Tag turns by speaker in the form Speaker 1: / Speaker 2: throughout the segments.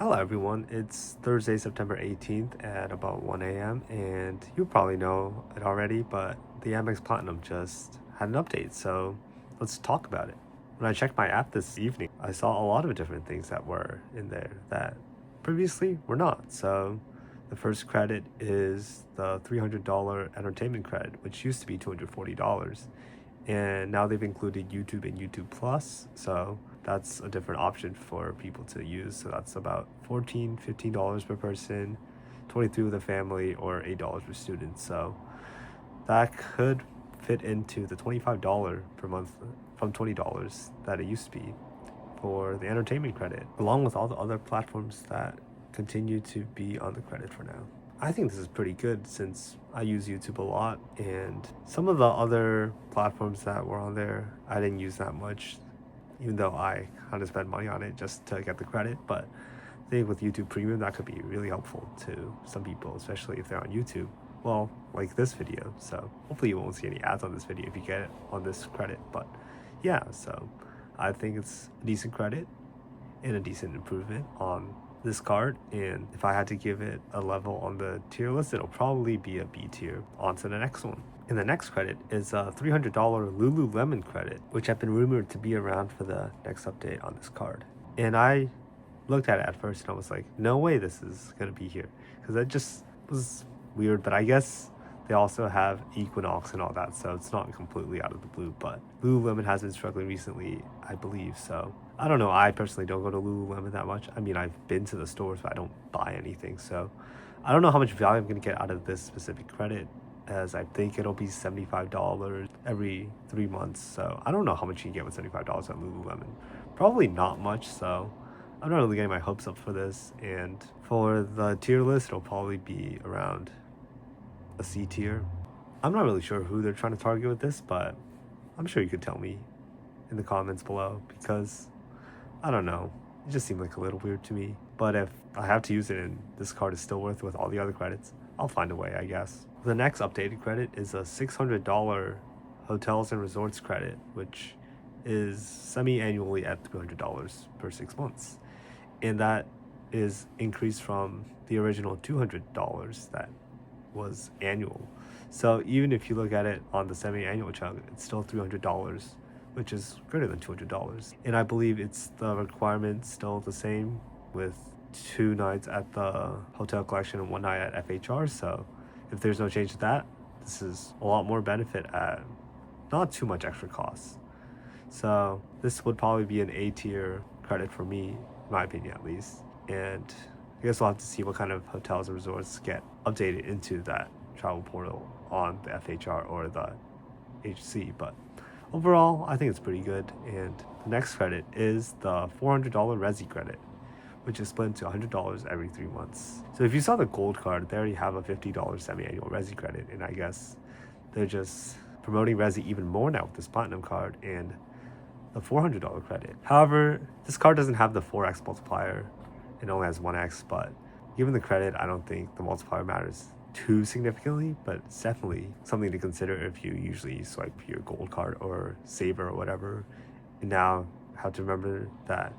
Speaker 1: Hello everyone, it's Thursday, September 18th at about 1 a.m. and you probably know it already, but the AMEX Platinum just had an update, so let's talk about it. When I checked my app this evening, I saw a lot of different things that were in there that previously were not. So the first credit is the $300 entertainment credit, which used to be $240. And now they've included YouTube and YouTube Plus, so that's a different option for people to use. So that's about $15 per person, 23 with a family, or $8 per student. So that could fit into the $25 per month from $20 that it used to be for the entertainment credit, along with all the other platforms that continue to be on the credit for now. I think this is pretty good since I use YouTube a lot, and some of the other platforms that were on there I didn't use that much, even though I had to spend money on it just to get the credit. But I think with YouTube Premium that could be really helpful to some people, especially if they're on YouTube. Well, like this video, so hopefully you won't see any ads on this video if you get it on this credit. But yeah, so I think it's a decent credit and a decent improvement on this card, and if I had to give it a level on the tier list, it'll probably be a B tier. On to the next one. And the next credit is a $300 Lululemon credit, which have been rumored to be around for the next update on this card. And I looked at it at first and I was like, no way this is going to be here, because it just was weird. But I guess they also have Equinox and all that, so it's not completely out of the blue. But Lululemon has been struggling recently, I believe, so I don't know. I personally don't go to Lululemon that much. I mean, I've been to the stores, but I don't buy anything. So I don't know how much value I'm going to get out of this specific credit, as I think it'll be $75 every 3 months. So I don't know how much you can get with $75 at Lululemon. Probably not much, so I'm not really getting my hopes up for this. And for the tier list, it'll probably be around a C tier. I'm not really sure who they're trying to target with this, but I'm sure you could tell me in the comments below, because I don't know, it just seemed like a little weird to me. But if I have to use it and this card is still worth it with all the other credits, I'll find a way, I guess. The next updated credit is a $600 hotels and resorts credit, which is semi-annually at $300 per 6 months. And that is increased from the original $200 that was annual. So even if you look at it on the semi-annual chunk, it's still $300, which is greater than $200. And I believe it's the requirement still the same, with 2 nights at the hotel collection and 1 night at FHR. So if there's no change to that, this is a lot more benefit at not too much extra cost. So this would probably be an A tier credit for me, in my opinion at least. And I guess we'll have to see what kind of hotels and resorts get updated into that travel portal on the FHR or the HC. But overall, I think it's pretty good. And the next credit is the $400 Resi credit, which is split into $100 every 3 months. So if you saw the gold card, they already have a $50 semi-annual Resi credit, and I guess they're just promoting Resi even more now with this platinum card and the $400 credit. However, this card doesn't have the 4x multiplier, it only has 1x, but given the credit, I don't think the multiplier matters too significantly, but it's definitely something to consider if you usually swipe your gold card or saver or whatever, and now have to remember that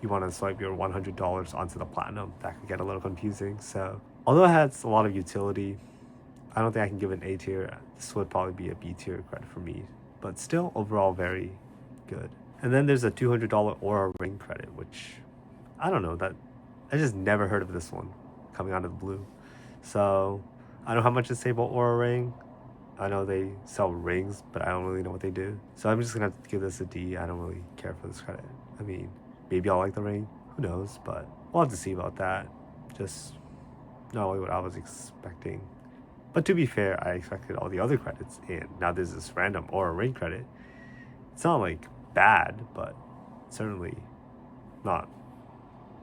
Speaker 1: you want to swipe your $100 onto the platinum. That could get a little confusing. So although it has a lot of utility, I don't think I can give it an A tier. This would probably be a B tier credit for me, but still overall very good. And then there's a $200 Aura Ring credit, which I don't know, that I just never heard of this one coming out of the blue. So I don't know how much to say about Aura Ring. I know they sell rings, but I don't really know what they do. So I'm just gonna have to give this a D. I don't really care for this credit. I mean, maybe I'll like the ring, who knows, but we'll have to see about that. Just not really what I was expecting. But to be fair, I expected all the other credits, and now there's this random Aura Ring credit. It's not like bad, but certainly not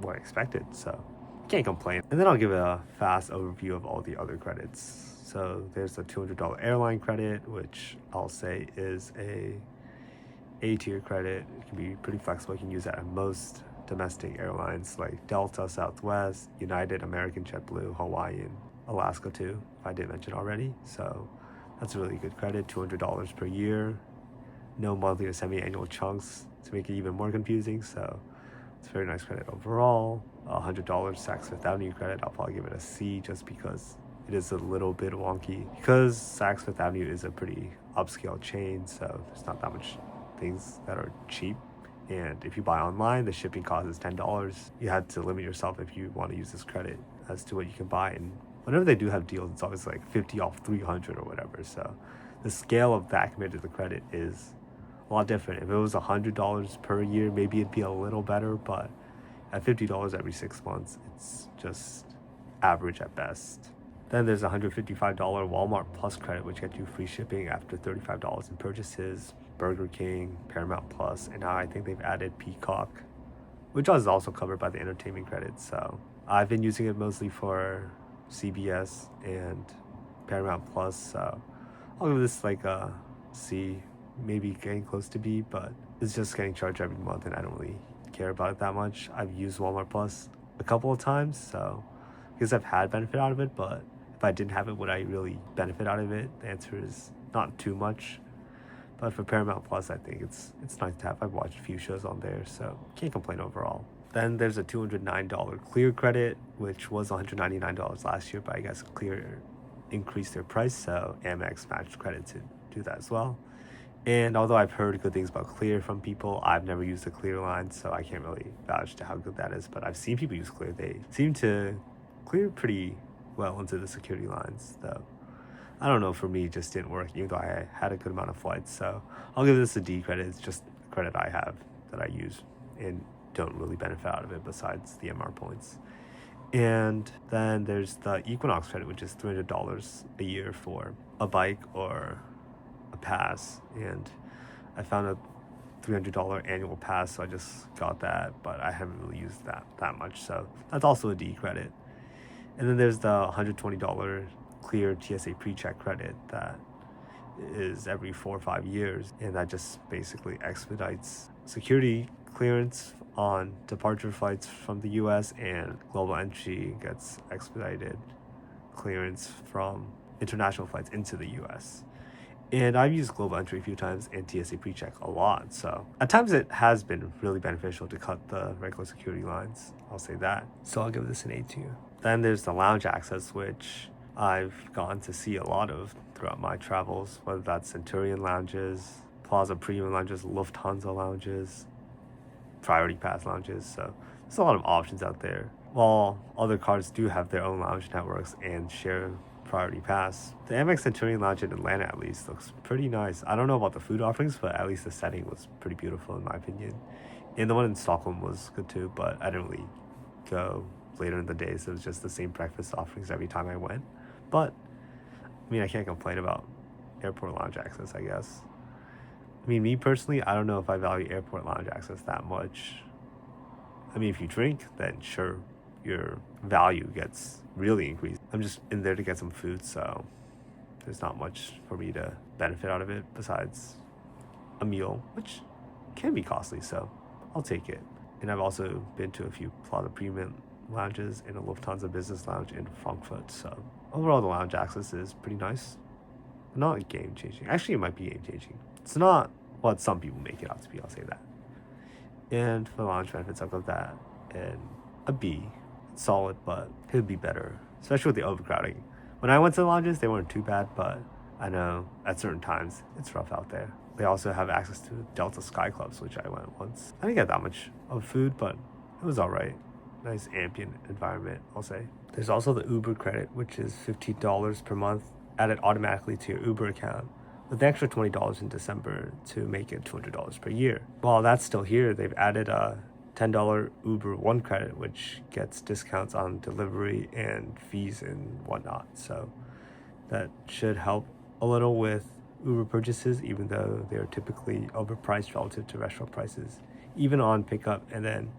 Speaker 1: what I expected, so I can't complain. And then I'll give a fast overview of all the other credits. So there's a $200 airline credit, which I'll say is a tier credit. It can be pretty flexible. You can use that at most domestic airlines like Delta, Southwest, United, American, JetBlue, Hawaiian, Alaska too, if I didn't mention already. So that's a really good credit, $200 per year. No monthly or semi-annual chunks to make it even more confusing. So It's a very nice credit overall. $100 Saks Fifth Avenue credit, I'll probably give it a C just because it is a little bit wonky. Because Saks Fifth Avenue is a pretty upscale chain, so there's not that much things that are cheap. And if you buy online, the shipping cost is $10. You have to limit yourself if you want to use this credit as to what you can buy. And whenever they do have deals, it's always like 50 off 300 or whatever. So the scale of that compared to the credit is a lot different. If it was $100 per year, maybe it'd be a little better, but at $50 every 6 months, it's just average at best. Then there's a $155 Walmart Plus credit, which gets you free shipping after $35 in purchases. Burger King, Paramount Plus, and now I think they've added Peacock, which is also covered by the entertainment credit. So I've been using it mostly for CBS and Paramount Plus. So I'll give this like a C, maybe getting close to B, but it's just getting charged every month, and I don't really care about it that much. I've used Walmart Plus a couple of times, so because I've had benefit out of it, but if I didn't have it, would I really benefit out of it? The answer is not too much. But for Paramount Plus, I think it's nice to have. I've watched a few shows on there, so can't complain overall. Then there's a $209 Clear credit, which was $199 last year, but I guess Clear increased their price, so AMEX matched credit to do that as well. And although I've heard good things about Clear from people, I've never used the Clear line, so I can't really vouch to how good that is. But I've seen people use Clear. They seem to clear pretty well into the security lines, though. I don't know, for me, it just didn't work, even though I had a good amount of flights. So I'll give this a D credit. It's just the credit I have that I use and don't really benefit out of it besides the MR points. And then there's the Equinox credit, which is $300 a year for a bike or a pass. And I found a $300 annual pass, so I just got that, but I haven't really used that much. So that's also a D credit. And then there's the $120 Clear TSA pre-check credit that is every 4 or 5 years, and that just basically expedites security clearance on departure flights from the US, and global entry gets expedited clearance from international flights into the US. And I've used global entry a few times and TSA pre-check a lot, so at times it has been really beneficial to cut the regular security lines, I'll say that. So I'll give this an A too. Then there's the lounge access, which I've gotten to see a lot of throughout my travels, whether that's Centurion lounges, Plaza Premium lounges, Lufthansa lounges, Priority Pass lounges. So there's a lot of options out there. While other cards do have their own lounge networks and share Priority Pass, the AMEX Centurion lounge in Atlanta at least looks pretty nice. I don't know about the food offerings, but at least the setting was pretty beautiful in my opinion. And the one in Stockholm was good too, but I didn't really go later in the day, so it was just the same breakfast offerings every time I went. But I mean, I can't complain about airport lounge access, I guess. I mean, me personally, I don't know if I value airport lounge access that much. I mean, if you drink, then sure, your value gets really increased. I'm just in there to get some food, so there's not much for me to benefit out of it besides a meal, which can be costly, so I'll take it. And I've also been to a few Plaza Premium lounges and a Lufthansa business lounge in Frankfurt, so overall the lounge access is pretty nice. Not game changing. Actually, it might be game changing. It's not what some people make it out to be, I'll say that. And for the lounge benefits, I'll give that in a B. It's solid, but it would be better, especially with the overcrowding. When I went to the lounges, they weren't too bad, but I know at certain times it's rough out there. They also have access to Delta Sky Clubs, which I went once. I didn't get that much of food, but it was all right. Nice ambient environment, I'll say. There's also the Uber credit, which is $15 per month added automatically to your Uber account, with the extra $20 in December to make it $200 per year. While that's still here, they've added a $10 Uber One credit, which gets discounts on delivery and fees and whatnot. So that should help a little with Uber purchases, even though they're typically overpriced relative to restaurant prices, even on pickup. And then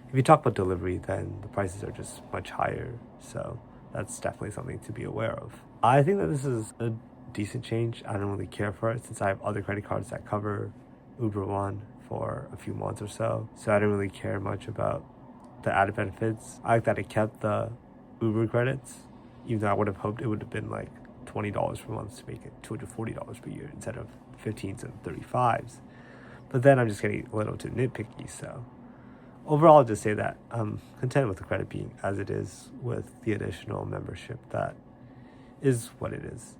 Speaker 1: if you talk about delivery, then the prices are just much higher. So that's definitely something to be aware of. I think that this is a decent change. I don't really care for it since I have other credit cards that cover Uber One for a few months or so. So I don't really care much about the added benefits. I like that it kept the Uber credits, even though I would have hoped it would have been like $20 per month to make it $240 per year instead of 15s and 35s. But then I'm just getting a little too nitpicky, so overall, I'll just say that I'm content with the credit being as it is with the additional membership. That is what it is.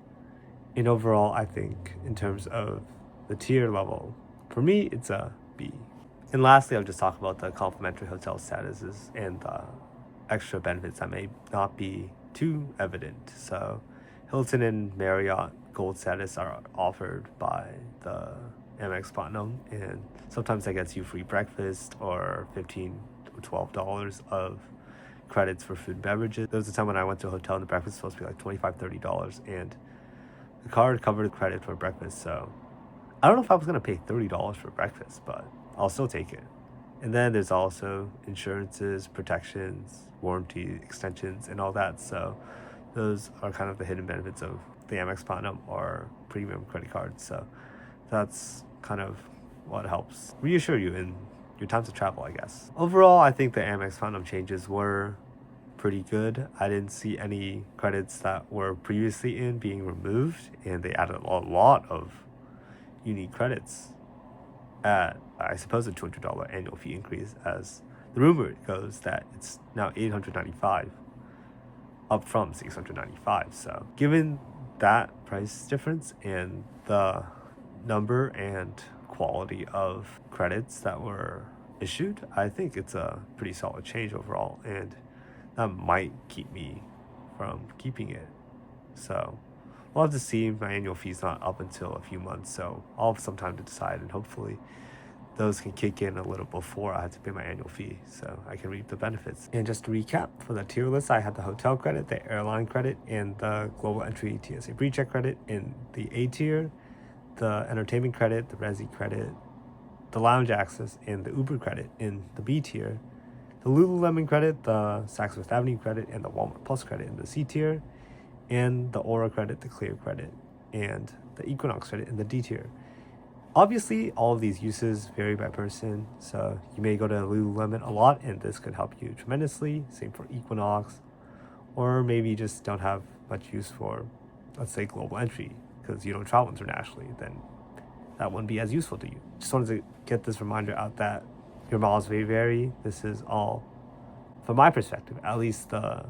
Speaker 1: And overall, I think in terms of the tier level, for me, it's a B. And lastly, I'll just talk about the complimentary hotel statuses and the extra benefits that may not be too evident. So Hilton and Marriott Gold status are offered by the AMEX Platinum, and sometimes that gets you free breakfast or $15 or $12 of credits for food and beverages. There was a time when I went to a hotel and the breakfast was supposed to be like $25, $30, and the card covered credit for breakfast. So I don't know if I was gonna pay $30 for breakfast, but I'll still take it. And then there's also insurances, protections, warranty extensions, and all that. So those are kind of the hidden benefits of the Amex Platinum or premium credit cards. So that's kind of what helps reassure you in your times of travel, I guess. Overall, I think the Amex Platinum changes were pretty good. I didn't see any credits that were previously in being removed, and they added a lot of unique credits at, I suppose, a $200 annual fee increase, as the rumor goes that it's now $895 up from $695. So given that price difference and the number and quality of credits that were issued, I think it's a pretty solid change overall, and that might keep me from keeping it. So we'll have to see. My annual fee's not up until a few months, so I'll have some time to decide, and hopefully those can kick in a little before I have to pay my annual fee, so I can reap the benefits. And just to recap, for the tier list, I had the hotel credit, the airline credit, and the global entry TSA pre-check credit. In the A tier, the entertainment credit, the Resi credit, the lounge access, and the Uber credit. In the B tier, the Lululemon credit, the Saks Fifth Avenue credit, and the Walmart Plus credit. In the C tier, and the Aura credit, the Clear credit, and the Equinox credit in the D tier. Obviously, all of these uses vary by person, so you may go to Lululemon a lot, and this could help you tremendously. Same for Equinox, or maybe you just don't have much use for, let's say, global entry, because you don't travel internationally, then that wouldn't be as useful to you. Just wanted to get this reminder out that your miles may vary. This is all, from my perspective, at least the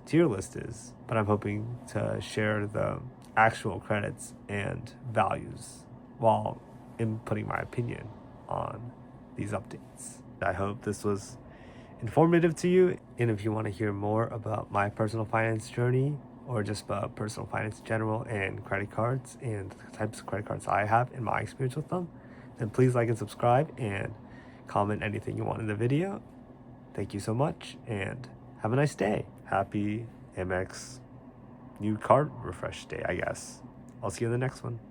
Speaker 1: tier list is, but I'm hoping to share the actual credits and values while inputting my opinion on these updates. I hope this was informative to you, and if you want to hear more about my personal finance journey or just about personal finance in general and credit cards and the types of credit cards I have and my experience with them, then please like and subscribe and comment anything you want in the video. Thank you so much, and have a nice day. Happy Amex new card refresh day, I guess. I'll see you in the next one.